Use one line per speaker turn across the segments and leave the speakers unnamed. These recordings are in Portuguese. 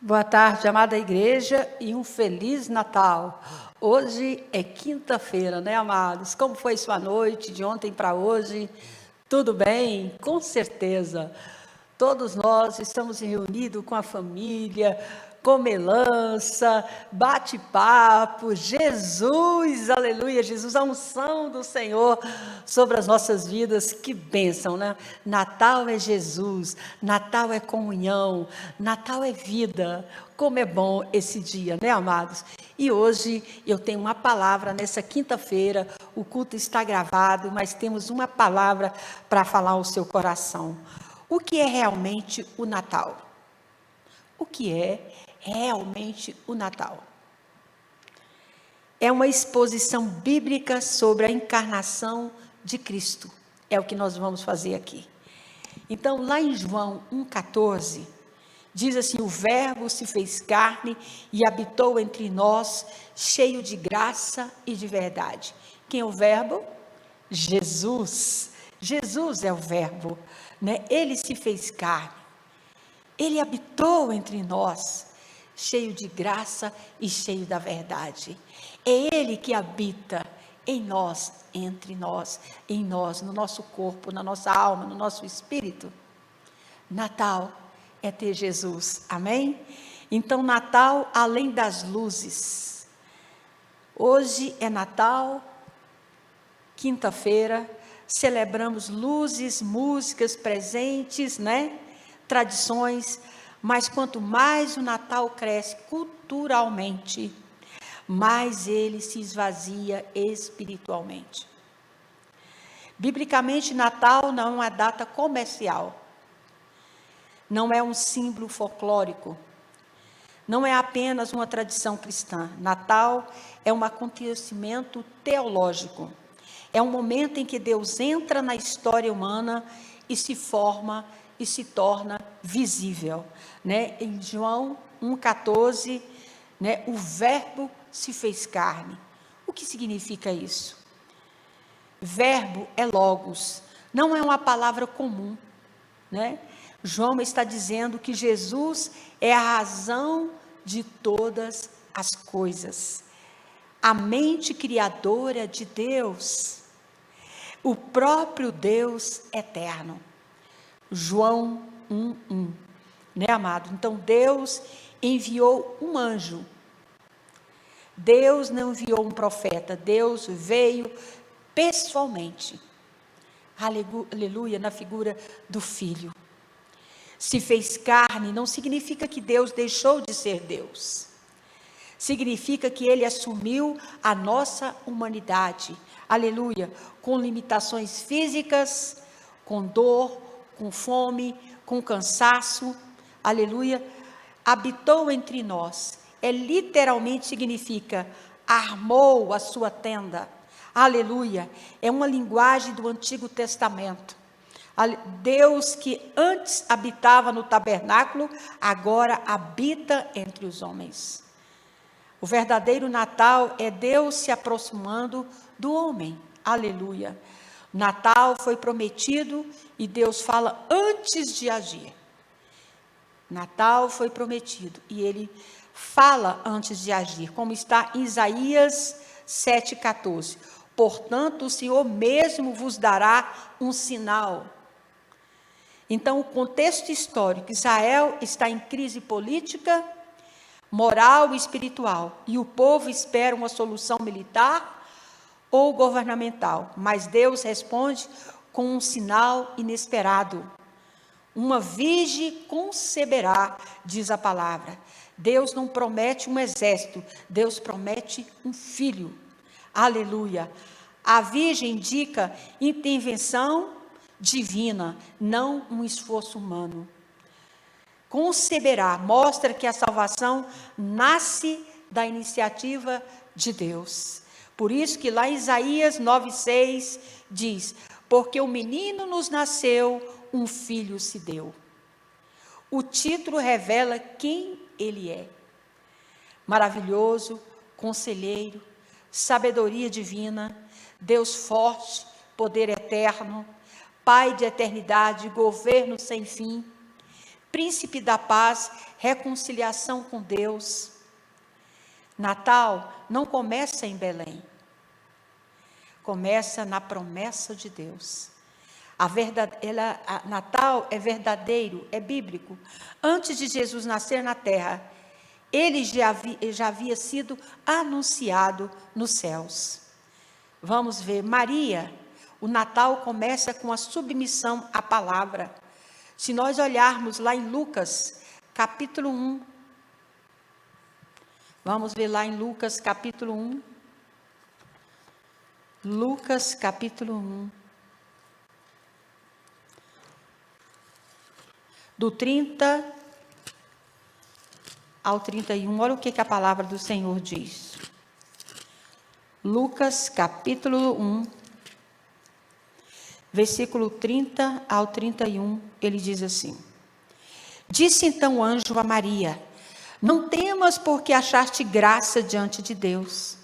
Boa tarde, amada igreja, e um Feliz Natal. Hoje é quinta-feira, né, amados? Como foi sua noite, de ontem para hoje? Tudo bem? Com certeza. Todos nós estamos reunidos com a família, comelança, bate-papo, Jesus, aleluia, Jesus, a unção do Senhor sobre as nossas vidas, que bênção, né? Natal é Jesus, Natal é comunhão, Natal é vida. Como é bom esse dia, né, amados? E hoje eu tenho uma palavra nessa quinta-feira, o culto está gravado, mas temos uma palavra para falar ao seu coração. O que é realmente o Natal? O que é realmente o Natal? É uma exposição bíblica sobre a encarnação de Cristo. É o que nós vamos fazer aqui. Então, lá em João 1,14, diz assim: o Verbo se fez carne e habitou entre nós, cheio de graça e de verdade. Quem é o Verbo? Jesus. Jesus é o Verbo, né? Ele se fez carne. Ele habitou entre nós, cheio de graça e cheio da verdade. É Ele que habita em nós, entre nós, em nós, no nosso corpo, na nossa alma, no nosso espírito. Natal é ter Jesus, amém? Então, Natal, além das luzes. Hoje é Natal, quinta-feira, celebramos luzes, músicas, presentes, né? Tradições, mas quanto mais o Natal cresce culturalmente, mais ele se esvazia espiritualmente. Biblicamente, Natal não é uma data comercial, não é um símbolo folclórico, não é apenas uma tradição cristã. Natal é um acontecimento teológico, é um momento em que Deus entra na história humana e se forma e se torna visível, né? Em João 1,14, né? O Verbo se fez carne. O que significa isso? Verbo é logos, não é uma palavra comum, né? João está dizendo que Jesus é a razão de todas as coisas, a mente criadora de Deus, o próprio Deus eterno. João 1,1, né, amado? Então, Deus enviou um anjo. Deus não enviou um profeta. Deus veio pessoalmente. Aleluia, na figura do Filho. Se fez carne não significa que Deus deixou de ser Deus. Significa que Ele assumiu a nossa humanidade. Aleluia, com limitações físicas, com dor, com fome, com cansaço, aleluia, habitou entre nós. Literalmente significa, armou a sua tenda, aleluia, é uma linguagem do Antigo Testamento. Deus que antes habitava no tabernáculo, agora habita entre os homens. O verdadeiro Natal é Deus se aproximando do homem, aleluia. Natal foi prometido e Deus fala antes de agir. Natal foi prometido e Ele fala antes de agir, como está em Isaías 7,14. Portanto, o Senhor mesmo vos dará um sinal. Então, o contexto histórico, Israel está em crise política, moral e espiritual, e o povo espera uma solução militar ou governamental, mas Deus responde com um sinal inesperado. Uma virgem conceberá, diz a palavra. Deus não promete um exército, Deus promete um filho. Aleluia. A virgem indica intervenção divina, não um esforço humano. Conceberá, mostra que a salvação nasce da iniciativa de Deus. Por isso que lá em Isaías 9,6 diz: porque o menino nos nasceu, um filho se deu. O título revela quem ele é. Maravilhoso, conselheiro, sabedoria divina, Deus forte, poder eterno, Pai de eternidade, governo sem fim, príncipe da paz, reconciliação com Deus. Natal não começa em Belém. Começa na promessa de Deus. Natal é verdadeiro, é bíblico. Antes de Jesus nascer na terra, ele já havia sido anunciado nos céus. Vamos ver, Maria, o Natal começa com a submissão à palavra. Se nós olharmos lá em Lucas, capítulo 1, vamos ver lá em Lucas, capítulo 1. Lucas, capítulo 1. Do 30 ao 31, olha o que a palavra do Senhor diz. Lucas, capítulo 1, versículo 30 ao 31, ele diz assim: Disse então o anjo a Maria: Não temas, porque achaste graça diante de Deus.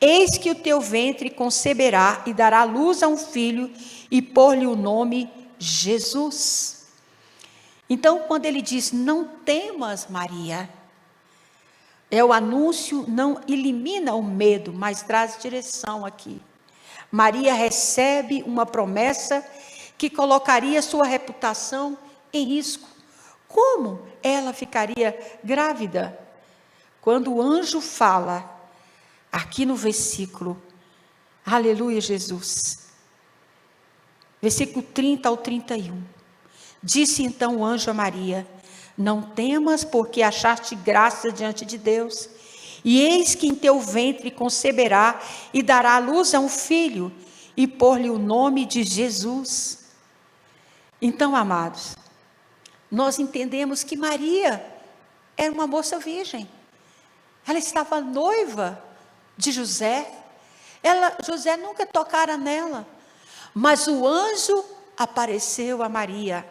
Eis que o teu ventre conceberá e dará luz a um filho, e pôr-lhe o nome Jesus. Então, quando ele diz, não temas, Maria, é o anúncio, não elimina o medo, mas traz direção aqui. Maria recebe uma promessa que colocaria sua reputação em risco. Como ela ficaria grávida? Quando o anjo fala, aqui no versículo, aleluia Jesus, versículo 30 ao 31. Disse então o anjo a Maria: Não temas, porque achaste graça diante de Deus. E eis que em teu ventre conceberá e dará à luz a um filho, e pôr-lhe o nome de Jesus. Então, amados, nós entendemos que Maria era uma moça virgem. Ela estava noiva de José. José nunca tocara nela. Mas o anjo apareceu a Maria.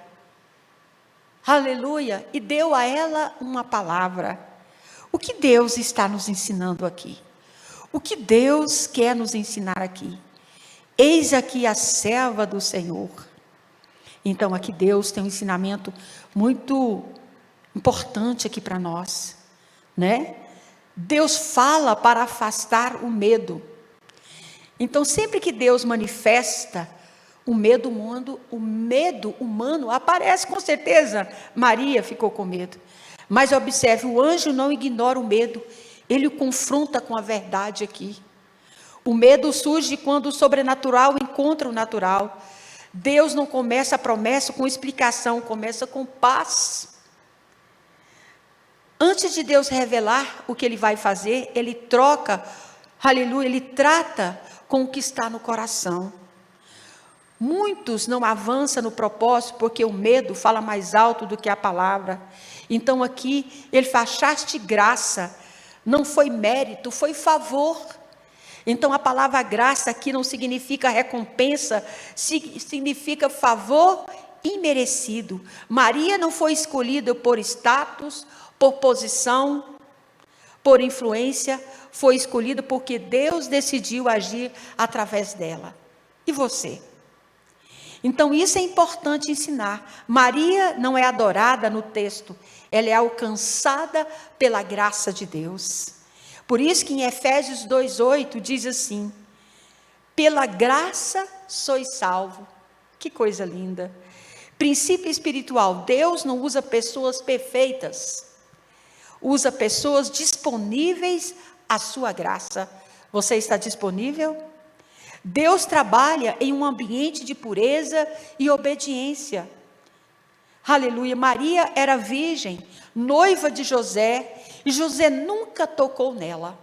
Aleluia. E deu a ela uma palavra. O que Deus está nos ensinando aqui? O que Deus quer nos ensinar aqui? Eis aqui a serva do Senhor. Então aqui Deus tem um ensinamento muito importante aqui para nós, né? Deus fala para afastar o medo. Então sempre que Deus manifesta o medo humano aparece com certeza. Maria ficou com medo. Mas observe, o anjo não ignora o medo. Ele o confronta com a verdade aqui. O medo surge quando o sobrenatural encontra o natural. Deus não começa a promessa com explicação, começa com paz. Antes de Deus revelar o que Ele vai fazer, Ele troca, aleluia, Ele trata com o que está no coração. Muitos não avançam no propósito porque o medo fala mais alto do que a palavra. Então aqui ele fala, achaste graça, não foi mérito, foi favor. Então a palavra graça aqui não significa recompensa, significa favor imerecido. Maria não foi escolhida por status, por posição, por influência, foi escolhida porque Deus decidiu agir através dela. E você? Então isso é importante ensinar. Maria não é adorada no texto, ela é alcançada pela graça de Deus. Por isso que em Efésios 2:8 diz assim, pela graça sois salvo. Que coisa linda. Princípio espiritual, Deus não usa pessoas perfeitas, usa pessoas disponíveis à sua graça. Você está disponível? Deus trabalha em um ambiente de pureza e obediência. Aleluia. Maria era virgem, noiva de José, e José nunca tocou nela.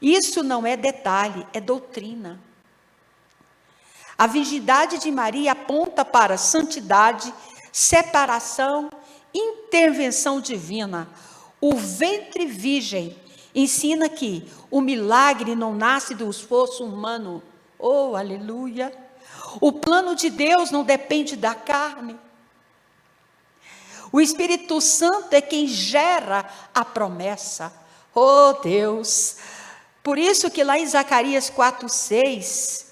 Isso não é detalhe, é doutrina. A virgindade de Maria aponta para santidade, separação, intervenção divina. O ventre virgem ensina que o milagre não nasce do esforço humano. Oh, aleluia! O plano de Deus não depende da carne. O Espírito Santo é quem gera a promessa. Oh, Deus! Por isso que lá em Zacarias 4:6,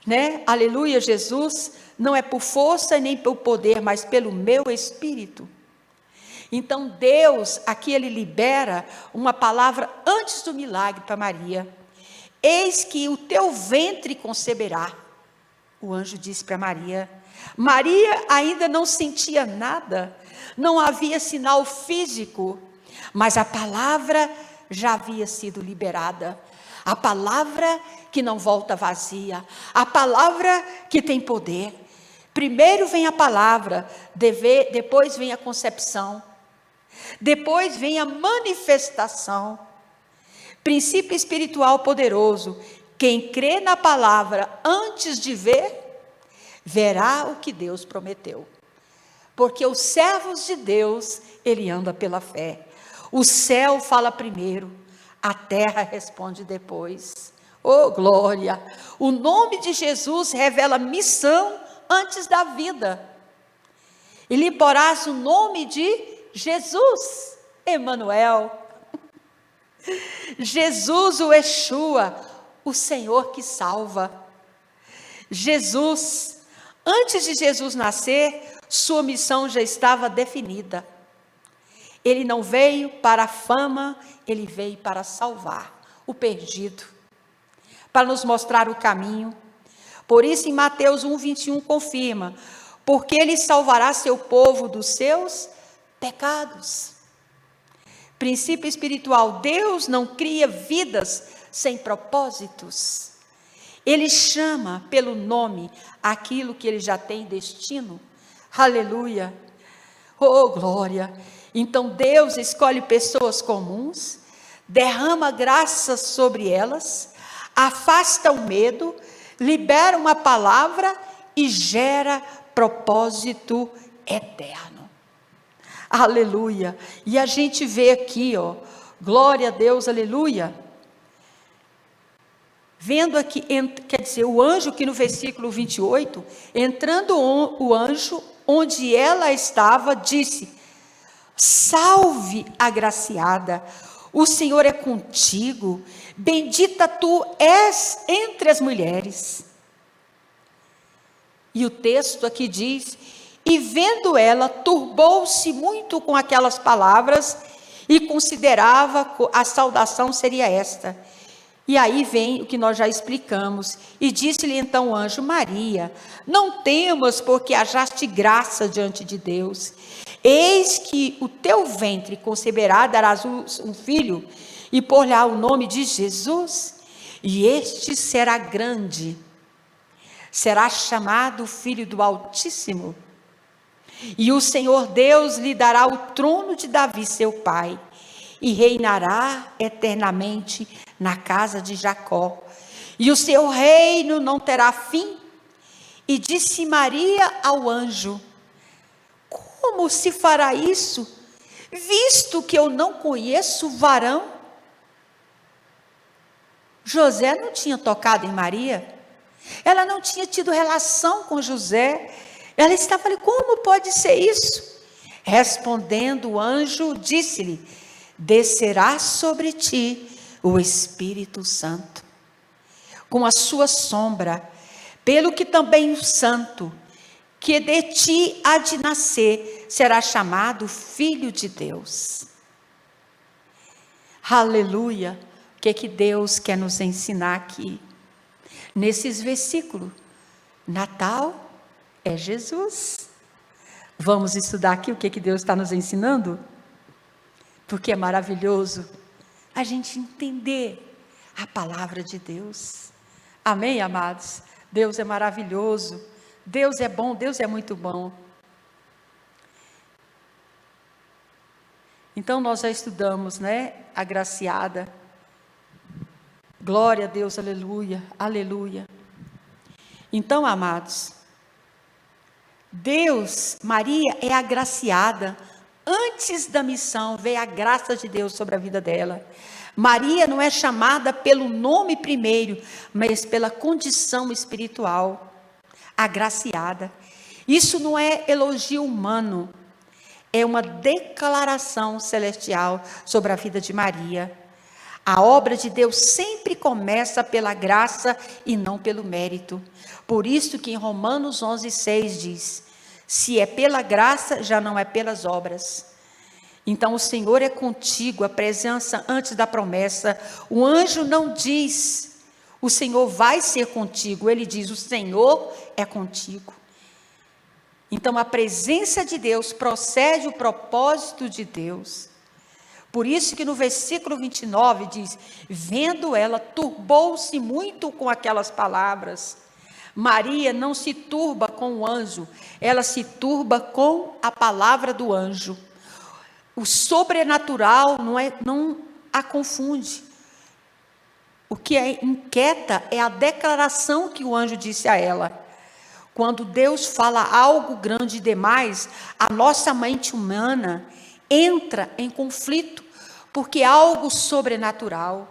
né? Aleluia, Jesus, Não é por força nem pelo poder, mas pelo meu Espírito. Então Deus, aqui ele libera uma palavra antes do milagre para Maria. Eis que o teu ventre conceberá. O anjo disse para Maria. Maria ainda não sentia nada, não havia sinal físico, mas a palavra já havia sido liberada. A palavra que não volta vazia, a palavra que tem poder. Primeiro vem a palavra, depois vem a concepção, depois vem a manifestação. Princípio espiritual poderoso. Quem crê na palavra antes de ver, verá o que Deus prometeu. Porque os servos de Deus, ele anda pela fé. O céu fala primeiro, a terra responde depois. Oh, glória! O nome de Jesus revela missão antes da vida. E lhe porás o nome de Jesus, Emanuel. Jesus, o Yeshua, o Senhor que salva. Jesus, antes de Jesus nascer, sua missão já estava definida. Ele não veio para a fama, ele veio para salvar o perdido, para nos mostrar o caminho. Por isso em Mateus 1:21 confirma, porque ele salvará seu povo dos seus pecados. Princípio espiritual, Deus não cria vidas sem propósitos. Ele chama pelo nome aquilo que ele já tem destino. Aleluia. Oh, glória. Então Deus escolhe pessoas comuns, derrama graça sobre elas, afasta o medo, libera uma palavra e gera propósito eterno. Aleluia. E a gente vê aqui, ó, glória a Deus, aleluia. Vendo aqui, quer dizer, o anjo que no versículo 28, entrando o anjo onde ela estava, disse: salve, agraciada, o Senhor é contigo, bendita tu és entre as mulheres. E o texto aqui diz: e vendo ela, turbou-se muito com aquelas palavras, e considerava a saudação seria esta. E aí vem o que nós já explicamos. E disse-lhe então o anjo: Maria, não temas, porque achaste graça diante de Deus. Eis que o teu ventre conceberá, darás um filho, e por-lhe-á o nome de Jesus. E este será grande, será chamado Filho do Altíssimo. E o Senhor Deus lhe dará o trono de Davi, seu pai, e reinará eternamente na casa de Jacó, e o seu reino não terá fim. E disse Maria ao anjo: como se fará isso, visto que eu não conheço varão? José não tinha tocado em Maria, ela não tinha tido relação com José, ela estava ali, como pode ser isso? Respondendo o anjo, disse-lhe: descerá sobre ti o Espírito Santo, com a sua sombra, pelo que também o santo, que de ti há de nascer, será chamado Filho de Deus. Aleluia! O que Deus quer nos ensinar aqui? Nesses versículos, Natal é Jesus. Vamos estudar aqui o que Deus está nos ensinando? Porque é maravilhoso a gente entender a palavra de Deus. Amém, amados? Deus é maravilhoso, Deus é bom, Deus é muito bom. Então nós já estudamos, né? Agraciada. Glória a Deus, aleluia, aleluia. Então, amados, Deus, Maria é agraciada. Antes da missão, veio a graça de Deus sobre a vida dela. Maria não é chamada pelo nome primeiro, mas pela condição espiritual, agraciada. Isso não é elogio humano, é uma declaração celestial sobre a vida de Maria. A obra de Deus sempre começa pela graça e não pelo mérito. Por isso que em Romanos 11:6 diz: se é pela graça, já não é pelas obras. Então o Senhor é contigo, a presença antes da promessa. O anjo não diz: o Senhor vai ser contigo. Ele diz: o Senhor é contigo. Então a presença de Deus procede o propósito de Deus. Por isso que no versículo 29 diz: vendo ela, turbou-se muito com aquelas palavras. Maria não se turba com o anjo, ela se turba com a palavra do anjo. O sobrenatural não a confunde. O que a inquieta é a declaração que o anjo disse a ela. Quando Deus fala algo grande demais, a nossa mente humana entra em conflito, porque é algo sobrenatural.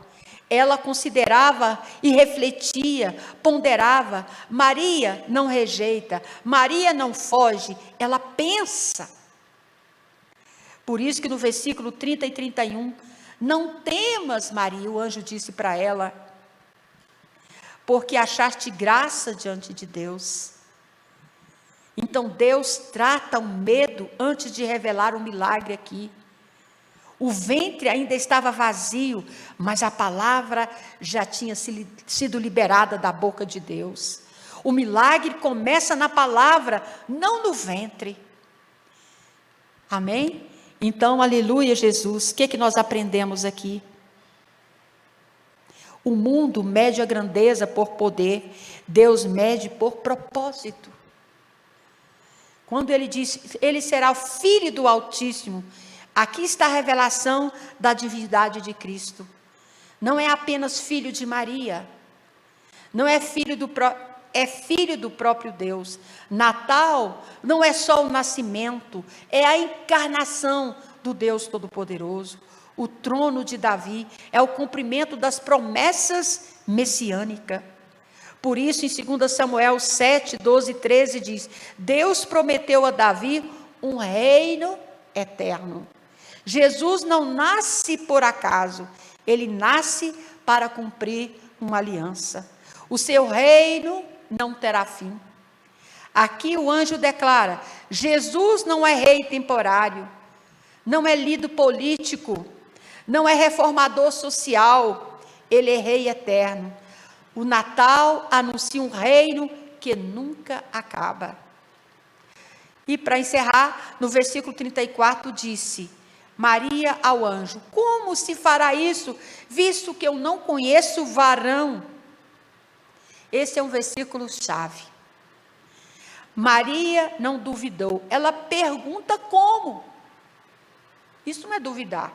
Ela considerava e refletia, ponderava. Maria não rejeita, Maria não foge, ela pensa. Por isso que no versículo 30 e 31, não temas, Maria, o anjo disse para ela, porque achaste graça diante de Deus. Então Deus trata o medo antes de revelar o milagre aqui. O ventre ainda estava vazio, mas a palavra já tinha sido liberada da boca de Deus. O milagre começa na palavra, não no ventre. Amém? Então, aleluia, Jesus. O que nós aprendemos aqui? O mundo mede a grandeza por poder, Deus mede por propósito. Quando ele diz, ele será o Filho do Altíssimo, aqui está a revelação da divindade de Cristo. Não é apenas filho de Maria, não é filho do próprio Deus. Natal não é só o nascimento, é a encarnação do Deus Todo-Poderoso. O trono de Davi é o cumprimento das promessas messiânicas. Por isso, em 2 Samuel 7, 12 e 13 diz: Deus prometeu a Davi um reino eterno. Jesus não nasce por acaso, ele nasce para cumprir uma aliança. O seu reino não terá fim. Aqui o anjo declara: Jesus não é rei temporário, não é líder político, não é reformador social, ele é rei eterno. O Natal anuncia um reino que nunca acaba. E para encerrar, no versículo 34 disse Maria ao anjo: como se fará isso, visto que eu não conheço varão? Esse é um versículo chave. Maria não duvidou, ela pergunta como. Isso não é duvidar.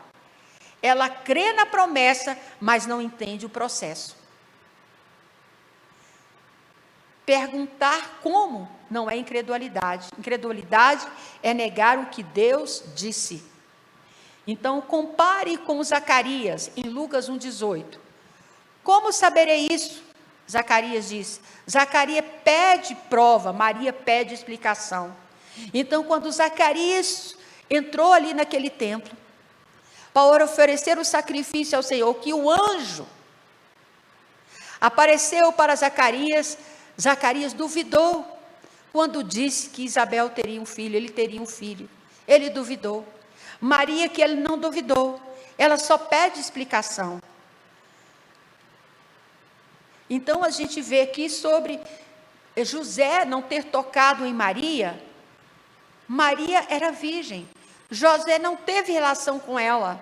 Ela crê na promessa, mas não entende o processo. Perguntar como não é incredulidade. Incredulidade é negar o que Deus disse. Então, compare com Zacarias, em Lucas 1,18. Como saberei isso? Zacarias diz. Zacarias pede prova, Maria pede explicação. Então, quando Zacarias entrou ali naquele templo, para oferecer o sacrifício ao Senhor, que o anjo apareceu para Zacarias, Zacarias duvidou, quando disse que Isabel teria um filho, ele teria um filho, ele duvidou. Maria, que ele não duvidou, ela só pede explicação. Então a gente vê aqui sobre José não ter tocado em Maria. Maria era virgem, José não teve relação com ela,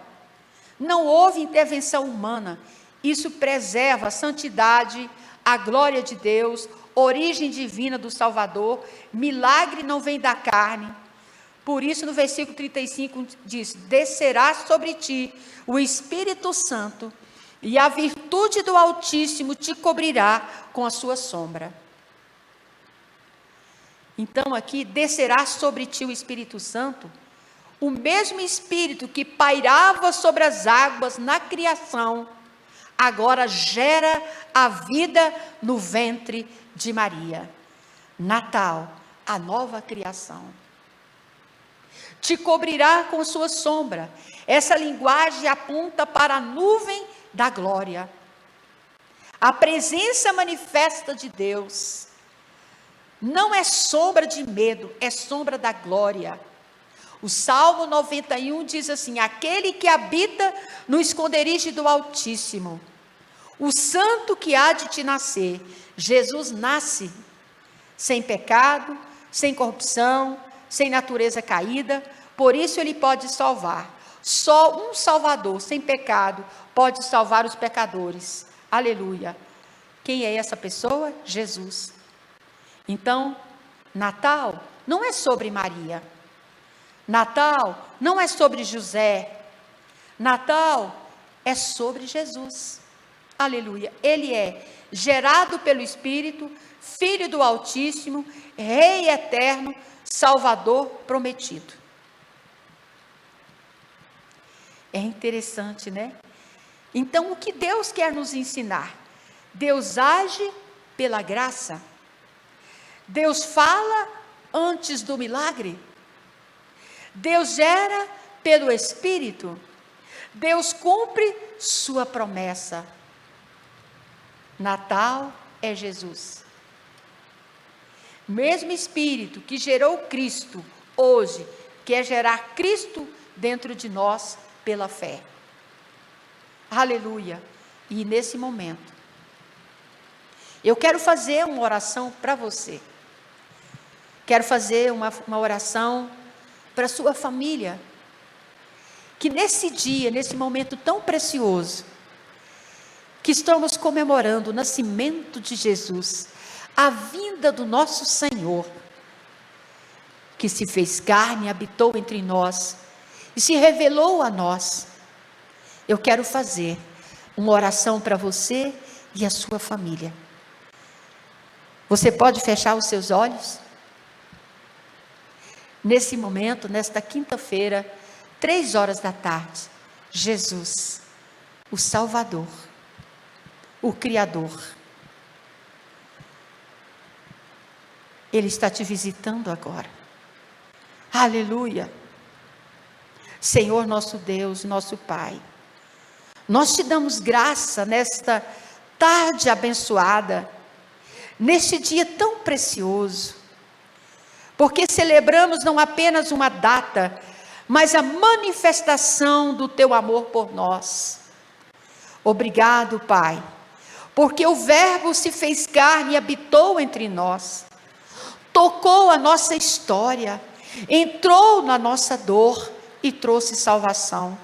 não houve intervenção humana. Isso preserva a santidade, a glória de Deus, origem divina do Salvador. Milagre não vem da carne. Por isso no versículo 35 diz: descerá sobre ti o Espírito Santo, e a virtude do Altíssimo te cobrirá com a sua sombra. Então aqui, descerá sobre ti o Espírito Santo, o mesmo Espírito que pairava sobre as águas na criação, agora gera a vida no ventre de Maria. Natal, a nova criação. Te cobrirá com sua sombra. Essa linguagem aponta para a nuvem da glória. A presença manifesta de Deus não é sombra de medo, é sombra da glória. O Salmo 91 diz assim: aquele que habita no esconderijo do Altíssimo, o santo que há de te nascer. Jesus nasce sem pecado, sem corrupção, sem natureza caída, por isso ele pode salvar. Só um Salvador sem pecado pode salvar os pecadores. Aleluia. Quem é essa pessoa? Jesus. Então, Natal não é sobre Maria. Natal não é sobre José. Natal é sobre Jesus. Aleluia. Ele é gerado pelo Espírito, Filho do Altíssimo, Rei eterno, Salvador prometido. É interessante, né? Então, o que Deus quer nos ensinar? Deus age pela graça. Deus fala antes do milagre. Deus gera pelo Espírito. Deus cumpre sua promessa. Natal é Jesus. Mesmo Espírito que gerou Cristo, hoje quer gerar Cristo dentro de nós pela fé. Aleluia. E nesse momento, eu quero fazer uma oração para você. Quero fazer uma oração para a sua família. Que nesse dia, nesse momento tão precioso, que estamos comemorando o nascimento de Jesus, a vinda do nosso Senhor, que se fez carne, habitou entre nós e se revelou a nós. Eu quero fazer uma oração para você e a sua família. Você pode fechar os seus olhos? Nesse momento, nesta quinta-feira, 15h, Jesus, o Salvador, o Criador, Ele está te visitando agora. Aleluia. Senhor nosso Deus, nosso Pai, nós te damos graça nesta tarde abençoada, neste dia tão precioso, porque celebramos não apenas uma data, mas a manifestação do teu amor por nós. Obrigado, Pai, porque o Verbo se fez carne e habitou entre nós, tocou a nossa história, entrou na nossa dor e trouxe salvação.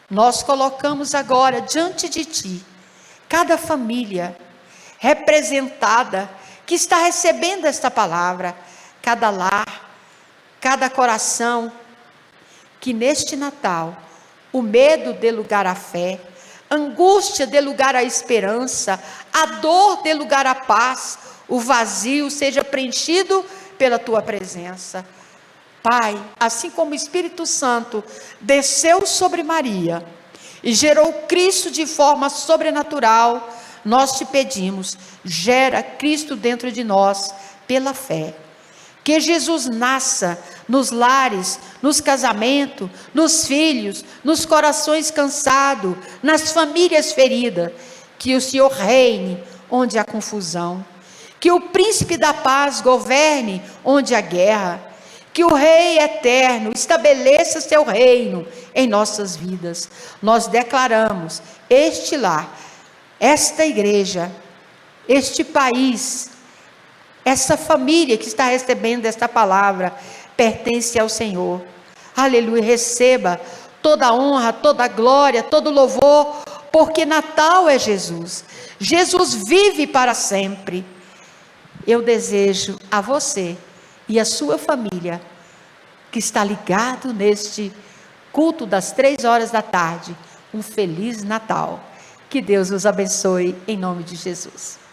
Nós colocamos agora diante de Ti, cada família representada, que está recebendo esta palavra, cada lar, cada coração, que neste Natal, o medo dê lugar à fé, a angústia dê lugar à esperança, a dor dê lugar à paz, o vazio seja preenchido pela Tua presença. Pai, assim como o Espírito Santo desceu sobre Maria e gerou Cristo de forma sobrenatural, nós te pedimos, gera Cristo dentro de nós pela fé. Que Jesus nasça nos lares, nos casamentos, nos filhos, nos corações cansados, nas famílias feridas. Que o Senhor reine onde há confusão. Que o príncipe da paz governe onde há guerra. Que o Rei eterno estabeleça seu reino em nossas vidas. Nós declaramos este lar, esta igreja, este país, essa família que está recebendo esta palavra, pertence ao Senhor. Aleluia, receba toda a honra, toda a glória, todo o louvor, porque Natal é Jesus. Jesus vive para sempre. Eu desejo a você e a sua família, que está ligado neste culto das 15h, um feliz Natal. Que Deus os abençoe em nome de Jesus.